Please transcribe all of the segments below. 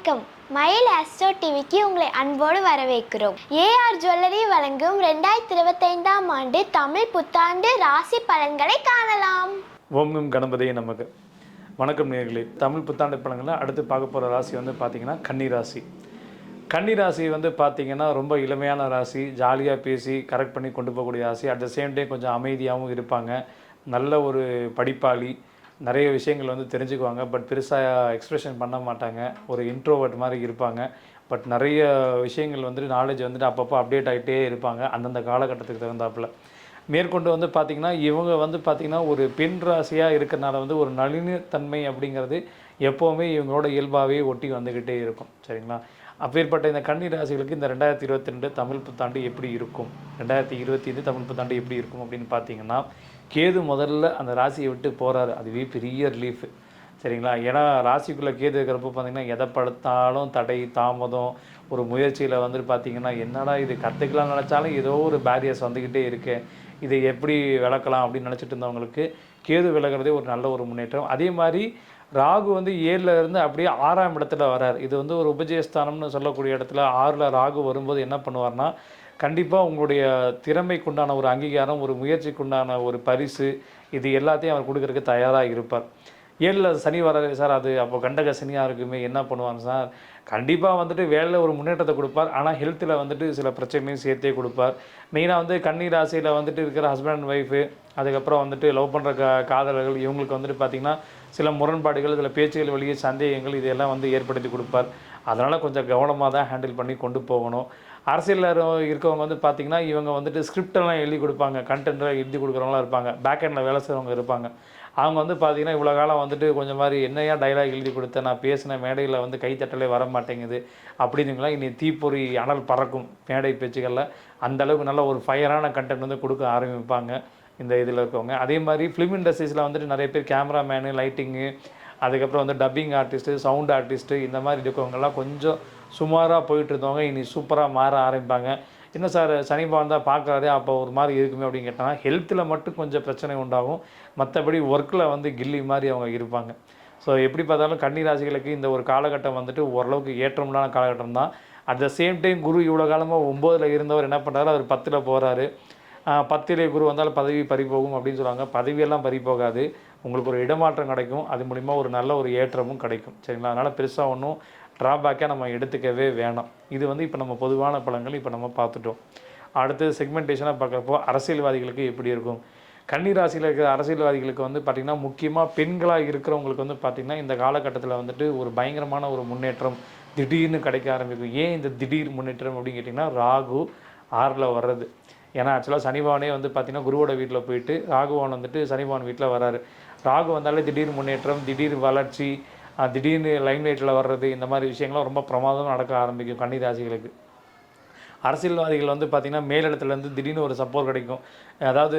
வணக்கம். மயில் ஆஸ்ட்ரோ டிவிக்கு உங்களை அன்போடு வரவேற்கிறோம். ஏஆர் ஜுவல்லரி வழங்கும் 2025ஆம் ஆண்டு தமிழ் புத்தாண்டு ராசி பலன்களை காணலாம். ஓம் கணபதியே நமக்கு. வணக்கம் நேயர்களே. தமிழ் புத்தாண்டு பலன்களில் அடுத்து பார்க்க போகிற ராசி வந்து பார்த்திங்கன்னா கன்னிராசி. கன்னிராசி வந்து பார்த்திங்கன்னா ரொம்ப இளமையான ராசி, ஜாலியாக பேசி கரெக்ட் பண்ணி கொண்டு போகக்கூடிய ராசி. அட் த சேம் டைம் கொஞ்சம் அமைதியாகவும் இருப்பாங்க. நல்ல ஒரு படிப்பாளி, நிறைய விஷயங்கள் வந்து தெரிஞ்சுக்குவாங்க. பட் பெருசாக எக்ஸ்ப்ரெஷன் பண்ண மாட்டாங்க. ஒரு இன்ட்ரோவர்ட் மாதிரி இருப்பாங்க. பட் நிறைய விஷயங்கள் வந்துட்டு நாலேஜ் வந்துட்டு அப்பப்போ அப்டேட் ஆகிட்டே இருப்பாங்க அந்தந்த காலகட்டத்துக்கு தகுந்தாப்பில். மேற்கொண்டு வந்து பார்த்திங்கன்னா இவங்க வந்து பார்த்திங்கன்னா ஒரு பெண் ராசியாக இருக்கிறனால வந்து ஒரு நளினத்தன்மை அப்படிங்கிறது எப்போவுமே இவங்களோட இயல்பாகவே ஒட்டி வந்துக்கிட்டே இருக்கும். சரிங்களா? அப்பேற்பட்ட இந்த கன்னி ராசிகளுக்கு இந்த 2022 தமிழ் புத்தாண்டு எப்படி இருக்கும், 2025 தமிழ் புத்தாண்டு எப்படி இருக்கும் அப்படின்னு பார்த்தீங்கன்னா, கேது முதல்ல அந்த ராசியை விட்டு போகிறாரு. அதுவே பெரிய ரிலீஃப். சரிங்களா? ஏன்னா ராசிக்குள்ளே கேது இருக்கிறப்போ பார்த்திங்கன்னா எதை படுத்தாலும் தடை தாமதம், ஒரு முயற்சியில் வந்துட்டு பார்த்திங்கன்னா என்னடா இது கற்றுக்கலாம் நினச்சாலும் ஏதோ ஒரு பேரியர்ஸ் வந்துக்கிட்டே இருக்கு, இதை எப்படி விளக்கலாம் அப்படின்னு நினச்சிட்டு இருந்தவங்களுக்கு கேது விலகிறதே ஒரு நல்ல ஒரு முன்னேற்றம். அதே மாதிரி ராகு வந்து 7ல் இருந்து அப்படியே 6ஆம் இடத்துல வரார். இது வந்து ஒரு உபஜயஸ்தானம்னு சொல்லக்கூடிய இடத்துல 6ல் ராகு வரும்போது என்ன பண்ணுவார்னா, கண்டிப்பாக உங்களுடைய திறமைக்குண்டான ஒரு அங்கீகாரம், ஒரு முயற்சிக்குண்டான ஒரு பரிசு, இது எல்லாத்தையும் அவர் கொடுக்கறதுக்கு தயாராக இருப்பார். 7ல் சனி வராது சார், அது அப்போ கண்டக சனியாக இருக்குமே என்ன பண்ணுவாங்க சார்? கண்டிப்பாக வந்துட்டு வேலையில் ஒரு முன்னேற்றத்தை கொடுப்பார். ஆனால் ஹெல்த்தில் வந்துட்டு சில பிரச்சனையும் சேர்த்தே கொடுப்பார். மெயினாக வந்து கன்னி ராசியில் வந்துட்டு இருக்கிற ஹஸ்பண்ட் அண்ட் ஒய்ஃபு, அதுக்கப்புறம் வந்துட்டு லவ் பண்ணுற காதலர்கள், இவங்களுக்கு வந்துட்டு பார்த்திங்கன்னா சில முரண்பாடுகள், சில பேச்சுகள் வழியே சந்தேகங்கள் இதெல்லாம் வந்து ஏற்படுத்தி கொடுப்பார். அதனால் கொஞ்சம் கவனமாக தான் ஹேண்டில் பண்ணி கொண்டு போகணும். அரசியலில் இருக்கவங்க வந்து பார்த்திங்கன்னா இவங்க வந்துட்டு ஸ்கிரிப்டெல்லாம் எழுதி கொடுப்பாங்க, கண்டென்ட்லாம் எழுதி கொடுக்குறவங்களாம் இருப்பாங்க, பேக் எண்டில் வேலை செய்கிறவங்க இருப்பாங்க. அவங்க வந்து பார்த்திங்கன்னா இவ்வளோ காலம் வந்துட்டு கொஞ்சம் மாதிரி என்னையா டைலாக் எழுதி கொடுத்தேன், நான் பேசின மேடையில் வந்து கைத்தட்டலே வர மாட்டேங்குது அப்படின்னுங்களா, இனி தீப்பொறி அனல் பறக்கும் மேடை பேச்சுகளில். அந்தளவுக்கு நல்ல ஒரு ஃபயரான கண்டென்ட் வந்து கொடுக்க ஆரம்பிப்பாங்க இந்த இதில் இருக்கவங்க. அதே மாதிரி ஃபிலிம் இண்டஸ்ட்ரீஸில் வந்துட்டு நிறைய பேர் கேமராமேனு, லைட்டிங்கு, அதுக்கப்புறம் வந்து டப்பிங் ஆர்டிஸ்ட்டு, சவுண்ட் ஆர்டிஸ்ட்டு, இந்த மாதிரி இருக்கவங்கெல்லாம் கொஞ்சம் சுமாராக போயிட்டு இருந்தவங்க இனி சூப்பராக மாற ஆரம்பிப்பாங்க. என்ன சார் சனி பகவான் தான் பார்க்குறாரு அப்போ ஒரு மாதிரி இருக்குமே அப்படின்னு கேட்டால், ஹெல்த்தில் மட்டும் கொஞ்சம் பிரச்சனை உண்டாகும். மற்றபடி ஒர்க்கில் வந்து கில்லி மாதிரி அவங்க இருப்பாங்க. ஸோ எப்படி பார்த்தாலும் கன்னி ராசிகளுக்கு இந்த ஒரு காலகட்டம் வந்துட்டு ஓரளவுக்கு ஏற்றமுண்டான காலகட்டம் தான். அட் த சேம் டைம் குரு இவ்வளோ காலமாக 9ல் இருந்தவர் என்ன பண்ணுறாரு, அவர் 10ல் போகிறாரு. 10லே குரு வந்தால் பதவி பறிபோகும் அப்படின்னு சொல்லுவாங்க. பதவியெல்லாம் பறிபோகாது, உங்களுக்கு ஒரு இடமாற்றம் கிடைக்கும். அது மூலிமா ஒரு நல்ல ஒரு ஏற்றமும் கிடைக்கும். சரிங்களா? அதனால் பெருசாக ஒன்றும் ட்ராபேக்காக நம்ம எடுத்துக்கவே வேணாம். இது வந்து இப்போ நம்ம பொதுவான பலன்கள் இப்போ நம்ம பார்த்துட்டோம். அடுத்து செக்மெண்டேஷனாக பார்க்குறப்போ அரசியல்வாதிகளுக்கு எப்படி இருக்கும்? கன்னி ராசியில் இருக்கிற அரசியல்வாதிகளுக்கு வந்து பார்த்திங்கன்னா முக்கியமாக பெண்களாக இருக்கிறவங்களுக்கு வந்து பார்த்திங்கன்னா இந்த காலகட்டத்தில் வந்துட்டு ஒரு பயங்கரமான ஒரு முன்னேற்றம் திடீர்னு கிடைக்க ஆரம்பிக்கும். ஏன் இந்த திடீர் முன்னேற்றம் அப்படின்னு கேட்டிங்கன்னா, ராகு 6ல் வர்றது. ஏன்னா ஆக்சுவலாக சனிபவனே வந்து பார்த்திங்கன்னா குருவோட வீட்டில் போயிட்டு ராகுவான் வந்துட்டு சனிபவன் வீட்டில் வராரு. ராகு வந்தாலே திடீர் முன்னேற்றம், திடீர் வளர்ச்சி, திடீர்னு லைம்லைட்டில் வர்றது, இந்த மாதிரி விஷயங்கள்லாம் ரொம்ப பிரமாதம் நடக்க ஆரம்பிக்கும் கன்னி ராசிகளுக்கு. அரசியல்வாதிகள் வந்து பார்த்திங்கன்னா மேலிடத்துலேருந்து திடீர்னு ஒரு சப்போர்ட் கிடைக்கும். அதாவது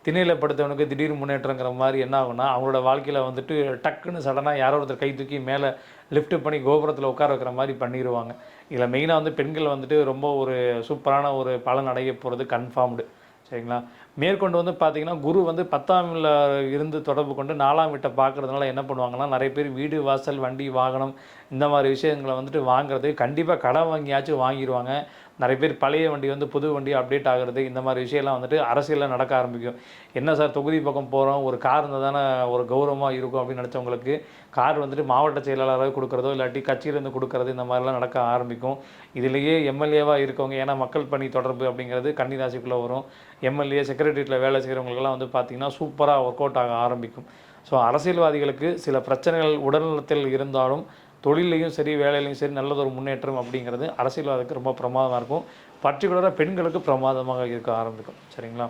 திணையில் படுத்தவனுக்கு திடீர் முன்னேற்றங்கிற மாதிரி என்ன ஆகும்னா, அவங்களோட வாழ்க்கையில் வந்துட்டு டக்குன்னு சடனாக யாரோ ஒருத்தர் கை தூக்கி மேலே லிஃப்ட் பண்ணி கோபுரத்தில் உட்கார வைக்கிற மாதிரி பண்ணிடுவாங்க. இதில் மெயினாக வந்து பெண்கள் வந்துட்டு ரொம்ப ஒரு சூப்பரான ஒரு பலன் அடைய போகிறது கன்ஃபார்ம்டு. சரிங்களா? மேற்கொண்டு வந்து பார்த்திங்கன்னா குரு வந்து 10ஆம்ல இருந்து தொடர்பு கொண்டு 4ஆம் வீட்டை பார்க்குறதுனால என்ன பண்ணுவாங்கன்னா, நிறைய பேர் வீடு வாசல் வண்டி வாகனம் இந்த மாதிரி விஷயங்களை வந்துட்டு வாங்குறது, கண்டிப்பாக கடன் வாங்கியாச்சும் வாங்கிடுவாங்க. நிறைய பேர் பழைய வண்டி வந்து புது வண்டி அப்டேட் ஆகிறது, இந்த மாதிரி விஷயம்லாம் வந்துட்டு அரசியலில் நடக்க ஆரம்பிக்கும். என்ன சார் தொகுதி பக்கம் போகிறோம், ஒரு கார் இருந்தால் தானே ஒரு கௌரவமாக இருக்கும் அப்படின்னு நினச்சவங்களுக்கு கார் வந்துட்டு மாவட்ட செயலாளராக கொடுக்குறதோ இல்லாட்டி கட்சியிலேருந்து கொடுக்குறது, இந்த மாதிரிலாம் நடக்க ஆரம்பிக்கும். இதிலேயே எம்எல்ஏவாக இருக்கவங்க, ஏன்னா மக்கள் பணி தொடர்பு அப்படிங்கிறது கன்னி ராசிக்குள்ளே வரும். எம்எல்ஏ செக்ரட்டரியேட்டில் வேலை செய்கிறவங்களுக்கெல்லாம் வந்து பார்த்திங்கன்னா சூப்பராக ஒர்க் அவுட் ஆக ஆரம்பிக்கும். ஸோ அரசியல்வாதிகளுக்கு சில பிரச்சனைகள் உடல்நலத்தில் இருந்தாலும் தொழிலையும் சரி வேலையிலையும் சரி நல்லதொரு முன்னேற்றம் அப்படிங்கிறது அரசியல்வாதிக்கு ரொம்ப பிரமாதமாக இருக்கும். பர்டிகுலராக பெண்களுக்கு பிரமாதமாக இருக்க ஆரம்பிக்கும். சரிங்களா?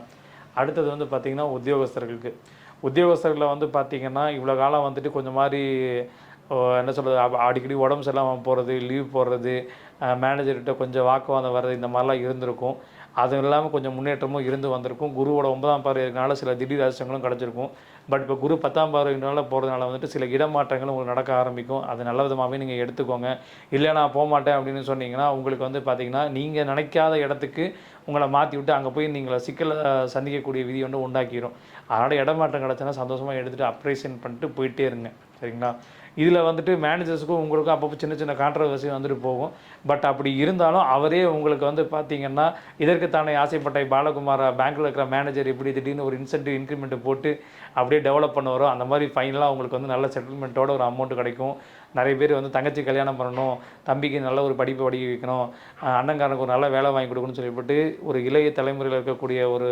அடுத்தது வந்து பார்த்திங்கன்னா உத்தியோகஸ்தர்களில் வந்து பார்த்திங்கன்னா இவ்வளோ காலம் வந்துட்டு கொஞ்சம் மாதிரி என்ன சொல்கிறது, அடிக்கடி உடம்பு சரியில்லாமல் போகிறது, லீவ் போடுறது, மேனேஜர்கிட்ட கொஞ்சம் வாக்குவாதம் வர்றது, இந்த மாதிரிலாம் இருந்திருக்கும். அது இல்லாமல் கொஞ்சம் முன்னேற்றமும் இருந்து வந்திருக்கும். குருவோட 9ஆம் பார்வையினால சில திடீர் அதிர்ஷ்டங்களும் கிடச்சிருக்கும். பட் இப்போ குரு 10ஆம் பார்வையினால் போகிறதுனால வந்துட்டு சில இடமாற்றங்களும் உங்களுக்கு நடக்க ஆரம்பிக்கும். அது நல்ல விதமாகவே நீங்கள் எடுத்துக்கோங்க. இல்லை நான் போகமாட்டேன் அப்படின்னு சொன்னீங்கன்னா, உங்களுக்கு வந்து பார்த்திங்கன்னா நீங்கள் நினைக்காத இடத்துக்கு உங்களை மாற்றி விட்டு அங்கே போய் நீங்கள் சிக்கலை சந்திக்கக்கூடிய விதி வந்து உண்டாக்கிடும். அதனால் இடமாற்றம் கிடச்சுன்னா சந்தோஷமாக எடுத்துகிட்டு அப்ரேஷன் பண்ணிட்டு போயிட்டே இருங்க. சரிங்களா? இதில் வந்துட்டு மேனேஜர்ஸுக்கும் உங்களுக்கும் அப்பப்போ சின்ன சின்ன கான்ட்ரவர்சி வந்துட்டு போகும். பட் அப்படி இருந்தாலும் அவரே உங்களுக்கு வந்து பார்த்தீங்கன்னா இதற்கு தானே ஆசைப்பட்ட பாலகுமார் பேங்க்கில் இருக்கிற மேனேஜர் இப்படி திடீர்னு ஒரு இன்சென்டிவ் இன்க்ரிமெண்ட்டு போட்டு அப்படியே டெவலப் பண்ண வரும். அந்த மாதிரி ஃபைனலாக உங்களுக்கு வந்து நல்ல செட்டில்மெண்ட்டோட ஒரு அமௌண்ட் கிடைக்கும். நிறைய பேர் வந்து தங்கச்சி கல்யாணம் பண்ணணும், தம்பிக்கு நல்ல ஒரு படிப்பு படிக்க வைக்கணும், அண்ணங்காரனுக்கு ஒரு நல்ல வேலை வாங்கி கொடுக்கணும்னு சொல்லிவிட்டு ஒரு இளைய தலைமுறையில் இருக்கக்கூடிய ஒரு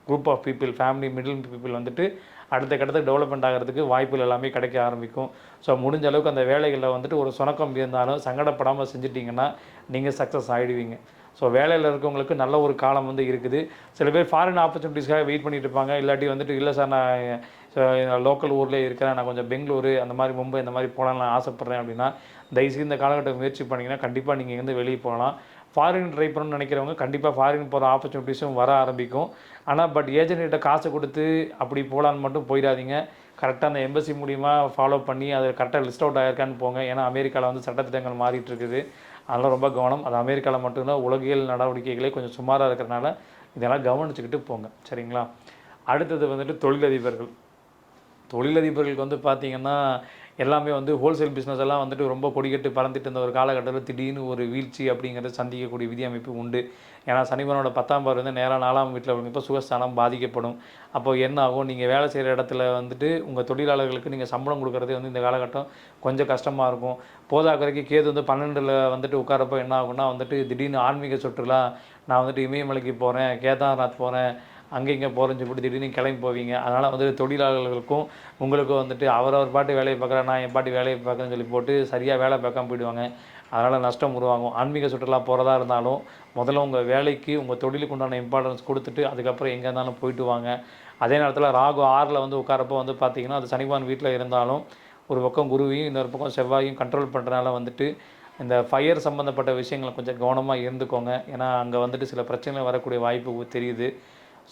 group of people, family middle people வந்துட்டு அடுத்த கட்டத்துக்கு டெவலப்மெண்ட் ஆகிறதுக்கு வாய்ப்புகள் எல்லாமே கிடைக்க ஆரம்பிக்கும். ஸோ முடிஞ்ச அளவுக்கு அந்த வேலைகளில் வந்துட்டு ஒரு சுணக்கம் இருந்தாலும் சங்கடப்படாமல் செஞ்சிட்டிங்கன்னா நீங்கள் சக்ஸஸ் ஆகிடுவீங்க. ஸோ வேலையில் இருக்கவங்களுக்கு நல்ல ஒரு காலம் வந்து இருக்குது. சில பேர் ஃபாரின் ஆப்பர்ச்சுனிட்டிஸ்க்காக வெயிட் பண்ணிட்டு இருப்பாங்க. இல்லாட்டி வந்துட்டு இல்லை சார் நான் லோக்கல் ஊர்லேயே இருக்கிறேன், நான் கொஞ்சம் பெங்களூரு அந்த மாதிரி மும்பை இந்த மாதிரி போகலான்னு நான் ஆசைப்பட்றேன் அப்படின்னா தயவுசெய்து இந்த காலகட்டம் முயற்சி பண்ணிங்கன்னா கண்டிப்பாக நீங்கள் இங்கேருந்து வெளியே போகலாம். ஃபாரின் ட்ரை பண்ணணும்னு நினைக்கிறவங்க கண்டிப்பாக ஃபாரின் போகிற ஆப்பர்ச்சுனிட்டிஸும் வர ஆரம்பிக்கும். ஆனால் பட் ஏஜென்ட்கிட்ட காசு கொடுத்து அப்படி போகலான்னு மட்டும் போயிடாதீங்க. கரெக்டாக அந்த எம்பசி மூலிமா ஃபாலோ பண்ணி அது கரெக்டாக லிஸ்ட் அவுட் ஆகிருக்கான்னு போங்க. ஏன்னா அமெரிக்காவில் வந்து சட்டத்திட்டங்கள் மாறிட்டு இருக்குது. அதெல்லாம் ரொம்ப கவனம். அது அமெரிக்காவில் மட்டும்தான் உலகியல் நடவடிக்கைகளே கொஞ்சம் சுமாராக இருக்கிறனால இதெல்லாம் கவனிச்சுக்கிட்டு போங்க. சரிங்களா? அடுத்தது வந்துட்டு தொழிலதிபர்கள். தொழிலதிபர்களுக்கு வந்து பார்த்திங்கன்னா எல்லாமே வந்து ஹோல்சேல் பிஸ்னஸ் எல்லாம் வந்துட்டு ரொம்ப கொடிக்கட்டு பறந்துட்டு இருந்த ஒரு காலகட்டத்தில் திடீர்னு ஒரு வீழ்ச்சி அப்படிங்கிறத சந்திக்கக்கூடிய விதி அமைப்பு உண்டு. ஏன்னா சனிபனோட 10ஆம் பார்வை வந்து நேராக 4ஆம் வீட்டில் இப்போ சுகஸ்தானம் பாதிக்கப்படும். அப்போ என்ன ஆகும், நீங்கள் வேலை செய்கிற இடத்துல வந்துட்டு உங்கள் தொழிலாளர்களுக்கு நீங்கள் சம்பளம் கொடுக்குறதே வந்து இந்த காலகட்டம் கொஞ்சம் கஷ்டமாக இருக்கும். போதாக்குறைக்கு கேது வந்து 12ல் வந்துட்டு உட்காரப்போ என்ன ஆகும்னா வந்துட்டு திடீர்னு ஆன்மீக சுற்றுலா, நான் வந்துட்டு இமயமலைக்கு போகிறேன், கேதார்நாத் போகிறேன், அங்கே இங்கே போகிறேன்னு சொல்லிட்டு திடீர்னு கிளம்பி போவீங்க. அதனால் வந்து தொழிலாளர்களுக்கும் உங்களுக்கும் வந்துட்டு அவரவர் பாட்டு வேலையை பார்க்குறேன், நான் என் பாட்டு வேலையை பார்க்குறேன்னு சொல்லி போட்டு சரியாக வேலை பார்க்காம போயிடுவாங்க. அதனால் நஷ்டம் உருவாகும். ஆன்மீக சுற்றுலா போகிறதா இருந்தாலும் முதல்ல உங்கள் வேலைக்கு உங்கள் தொழிலுக்கு உண்டான இம்பார்ட்டன்ஸ் கொடுத்துட்டு அதுக்கப்புறம் எங்கே இருந்தாலும் போயிட்டு வாங்க. அதே நேரத்தில் ராகு 6ல் வந்து உட்காரப்போ வந்து பார்த்திங்கன்னா அது சனிபான் வீட்டில் இருந்தாலும் ஒரு பக்கம் குருவையும் இன்னொரு பக்கம் செவ்வாயும் கண்ட்ரோல் பண்ணுறதுனால வந்துட்டு இந்த ஃபயர் சம்மந்தப்பட்ட விஷயங்களை கொஞ்சம் கவனமாக இருந்துக்கோங்க. ஏன்னா அங்கே வந்துட்டு சில பிரச்சனைகள் வரக்கூடிய வாய்ப்பு தெரியுது.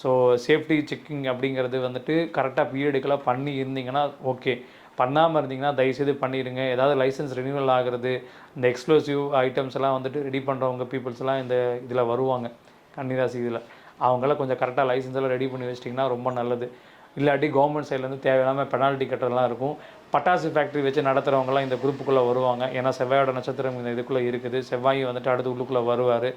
ஸோ சேஃப்டி செக்கிங் அப்படிங்கிறது வந்துட்டு கரெக்டாக பீரியடுக்கெல்லாம் பண்ணி இருந்தீங்கன்னா ஓகே. பண்ணாமல் இருந்தீங்கன்னா தயவுசெய்து பண்ணிடுங்க. ஏதாவது லைசன்ஸ் ரினியூவல் ஆகிறது, இந்த எக்ஸ்ப்ளோசிவ் ஐட்டம்ஸ் எல்லாம் வந்துட்டு ரெடி பண்ணுறவங்க பீப்புள்ஸ்லாம் இந்த இதில் வருவாங்க, கன்னிராசி இதில். அவங்களாம் கொஞ்சம் கரெக்டாக லைசன்ஸ் எல்லாம் ரெடி பண்ணி வச்சிட்டிங்கன்னா ரொம்ப நல்லது. இல்லாட்டி கவர்மெண்ட் சைட்லேருந்து தேவையில்லாமல் பெனால்ட்டி கட்டுறதுலாம் இருக்கும். பட்டாசு ஃபேக்ட்ரி வச்சு நடத்துகிறவங்களாம் இந்த குரூப்புக்குள்ளே வருவாங்க. ஏன்னா செவ்வாயோட நட்சத்திரம் இந்த இதுக்குள்ளே இருக்குது. செவ்வாயும் வந்துட்டு அடுத்து உள்ளுக்குள்ளே வருவார்.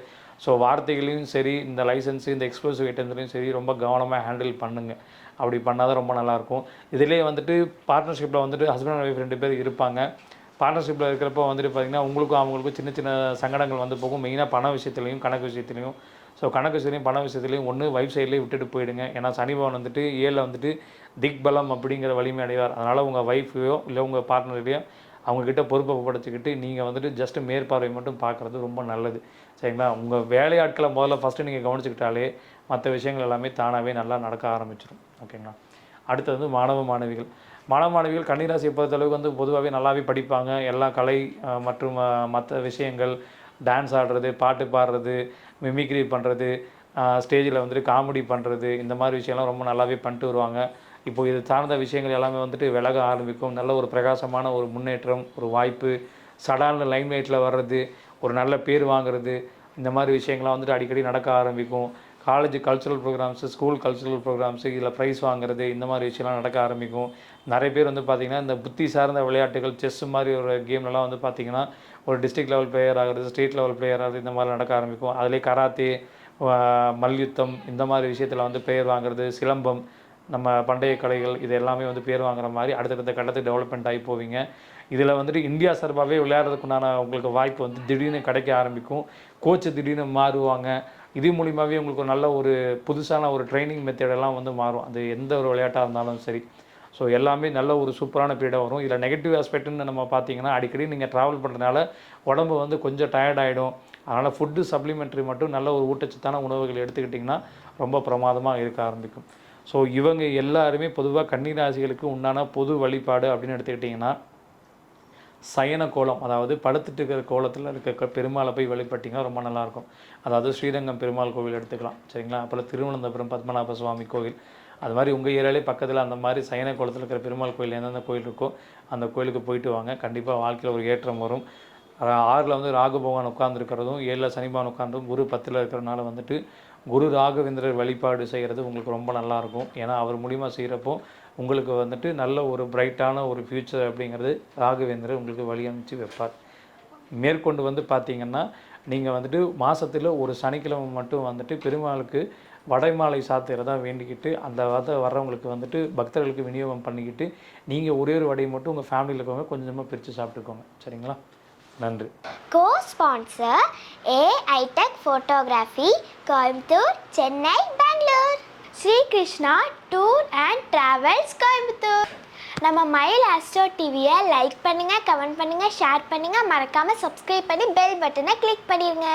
ஸோ வார்த்தைகளையும் சரி, இந்த லைசன்ஸு, இந்த எக்ஸ்ப்ளோசிவ் ஐட்டம்ஸ்லையும் சரி ரொம்ப கவனமாக ஹேண்டில் பண்ணுங்கள். அப்படி பண்ணால் தான் ரொம்ப நல்லாயிருக்கும். இதிலே வந்துட்டு பார்ட்னர்ஷிப்பில் வந்துட்டு ஹஸ்பண்ட் அண்ட் ஒய்ஃப் 2 பேர் இருப்பாங்க. பார்ட்னர்ஷிப்பில் இருக்கிறப்போ வந்துட்டு பார்த்திங்கன்னா உங்களுக்கும் அவங்களுக்கும் சின்ன சின்ன சங்கடங்கள் வந்து போகும். மெயினாக பண விஷயத்துலையும் கணக்கு விஷயத்துலையும். ஸோ கணக்கு விஷயத்துலையும் பண விஷயத்துலையும் ஒன்று வைஃப் சைட்லேயே விட்டுட்டு போயிடுங்க. ஏன்னா சனிபவன் வந்துட்டு 7ல் வந்துட்டு திக்பலம் அப்படிங்கிற வலிமை அடைவார். அதனால் உங்கள் ஒய்ஃபையோ இல்லை உங்கள் பார்ட்னரையோ அவங்கக்கிட்ட பொறுப்பை படைச்சிக்கிட்டு நீங்கள் வந்துட்டு ஜஸ்ட்டு மேற்பார்வை மட்டும் பார்க்குறது ரொம்ப நல்லது. சரிங்களா? உங்கள் வேலையாட்களை முதல்ல ஃபஸ்ட்டு நீங்கள் கவனிச்சுக்கிட்டாலே மற்ற விஷயங்கள் எல்லாமே தானாகவே நல்லா நடக்க ஆரம்பிச்சிடும். ஓகேங்களா? அடுத்தது வந்து மாணவ மாணவிகள் கன்னிராசியை பொறுத்தளவுக்கு வந்து பொதுவாகவே நல்லாவே படிப்பாங்க. எல்லா கலை மற்றும் மற்ற விஷயங்கள், டான்ஸ் ஆடுறது, பாட்டு பாடுறது, மிமிக்ரி பண்ணுறது, ஸ்டேஜில் வந்துட்டு காமெடி பண்ணுறது, இந்த மாதிரி விஷயம்லாம் ரொம்ப நல்லாவே பண்ணிட்டு வருவாங்க. இப்போ இது சார்ந்த விஷயங்கள் எல்லாமே வந்துட்டு விலக ஆரம்பிக்கும். நல்ல ஒரு பிரகாசமான ஒரு முன்னேற்றம், ஒரு வாய்ப்பு, சடால்னு லைம் லைட்டில் வர்றது, ஒரு நல்ல பேர் வாங்குறது, இந்த மாதிரி விஷயங்கள்லாம் வந்துட்டு அடிக்கடி நடக்க ஆரம்பிக்கும். College cultural programs, school cultural programs, இதில் ப்ரைஸ் வாங்குறது, இந்த மாதிரி விஷயம்லாம் நடக்க ஆரம்பிக்கும். நிறைய பேர் வந்து பார்த்திங்கன்னா இந்த புத்தி சார்ந்த விளையாட்டுகள், செஸ் மாதிரி ஒரு கேம்லலாம் வந்து பார்த்திங்கன்னா ஒரு டிஸ்ட்ரிக்ட் லெவல் பிளேயர் ஆகிறது, ஸ்டேட் லெவல் பிளேயர் ஆகிறது, இந்த மாதிரி நடக்க ஆரம்பிக்கும். அதிலே கராத்தே, மல்யுத்தம், இந்த மாதிரி விஷயத்தில் வந்து பெயர் வாங்குறது, சிலம்பம், நம்ம பண்டைய கலைகள், இது எல்லாமே வந்து பேர் வாங்குற மாதிரி அடுத்தடுத்த கட்டத்துக்கு டெவலப்மெண்ட் ஆகி போவீங்க. இதில் வந்துட்டு இந்தியா சார்பாகவே விளையாடுறதுக்குண்டான உங்களுக்கு வாய்ப்பு வந்து திடீர்னு கிடைக்க ஆரம்பிக்கும். கோச்சு திடீர்னு மாறுவாங்க. இது மூலிமாவே உங்களுக்கு நல்ல ஒரு புதுசான ஒரு ட்ரைனிங் மெத்தடெல்லாம் வந்து மாறும். அது எந்த ஒரு விளையாட்டாக இருந்தாலும் சரி. ஸோ எல்லாமே நல்ல ஒரு சூப்பரான பீரியடாக வரும். இதில் நெகட்டிவ் ஆஸ்பெக்ட்னு நம்ம பார்த்திங்கன்னா அடிக்கடி நீங்கள் ட்ராவல் பண்ணுறதுனால உடம்பு வந்து கொஞ்சம் டயர்ட் ஆகிடும். அதனால் ஃபுட்டு சப்ளிமெண்ட்ரி மட்டும் நல்ல ஒரு ஊட்டச்சத்தான உணவுகள் எடுத்துக்கிட்டிங்கன்னா ரொம்ப பிரமாதமாக இருக்க ஆரம்பிக்கும். ஸோ இவங்க எல்லாருமே பொதுவாக கன்னிராசிகளுக்கு உண்டான பொது வழிபாடு அப்படின்னு எடுத்துக்கிட்டிங்கன்னா சயன கோலம், அதாவது படுத்துட்டு இருக்கிற கோலத்தில் இருக்க பெருமாளை போய் வழிபட்டிங்கன்னா ரொம்ப நல்லாயிருக்கும். அதாவது ஸ்ரீரங்கம் பெருமாள் கோவில் எடுத்துக்கலாம். சரிங்களா? அப்புறம் திருவனந்தபுரம் பத்மநாப சுவாமி கோவில், அது மாதிரி உங்கள் ஏரியாலே பக்கத்தில் அந்த மாதிரி சயன கோலத்தில் இருக்கிற பெருமாள் கோயில் எந்தெந்த கோயில் இருக்கோ அந்த கோயிலுக்கு போயிட்டு வாங்க. கண்டிப்பாக வாழ்க்கையில் ஒரு ஏற்றம் வரும். 6ல் வந்து ராகு பகவான் உட்கார்ந்துருக்கிறதும், 7ல் சனி பகவான் உட்கார்ந்தும், குரு 10ல் இருக்கிறனால வந்துட்டு குரு ராகவேந்திரர் வழிபாடு செய்கிறது உங்களுக்கு ரொம்ப நல்லாயிருக்கும். ஏன்னா அவர் மூலிமா செய்கிறப்போ உங்களுக்கு வந்துட்டு நல்ல ஒரு பிரைட்டான ஒரு ஃப்யூச்சர் அப்படிங்கிறது ராகவேந்திரர் உங்களுக்கு வழி அமைச்சு வைப்பார். மேற்கொண்டு வந்து பார்த்திங்கன்னா நீங்கள் வந்துட்டு மாதத்தில் ஒரு சனிக்கிழமை மட்டும் வந்துட்டு பெருமாளுக்கு வடைமாலை சாத்துறதா வேண்டிக்கிட்டு அந்த வர்றவங்களுக்கு வந்துட்டு பக்தர்களுக்கு விநியோகம் பண்ணிக்கிட்டு நீங்கள் ஒரே ஒரு வடையை மட்டும் உங்கள் ஃபேமிலியில் இருக்கவங்க கொஞ்சமாக பிரித்து சாப்பிட்டுக்கோங்க. சரிங்களா? நன்றி. Cosponsor AI Tech photography, Coimbatore, Chennai, Bangalore. Shri Krishna tour and travels, Coimbatore. நம்ம மயில் ஆஸ்ட்ரோ டிவியை லைக் பண்ணுங்கள், கமெண்ட் பண்ணுங்கள், ஷேர் பண்ணுங்கள், மறக்காமல் சப்ஸ்கிரைப் பண்ணி பெல் பட்டனை கிளிக் பண்ணிடுங்க.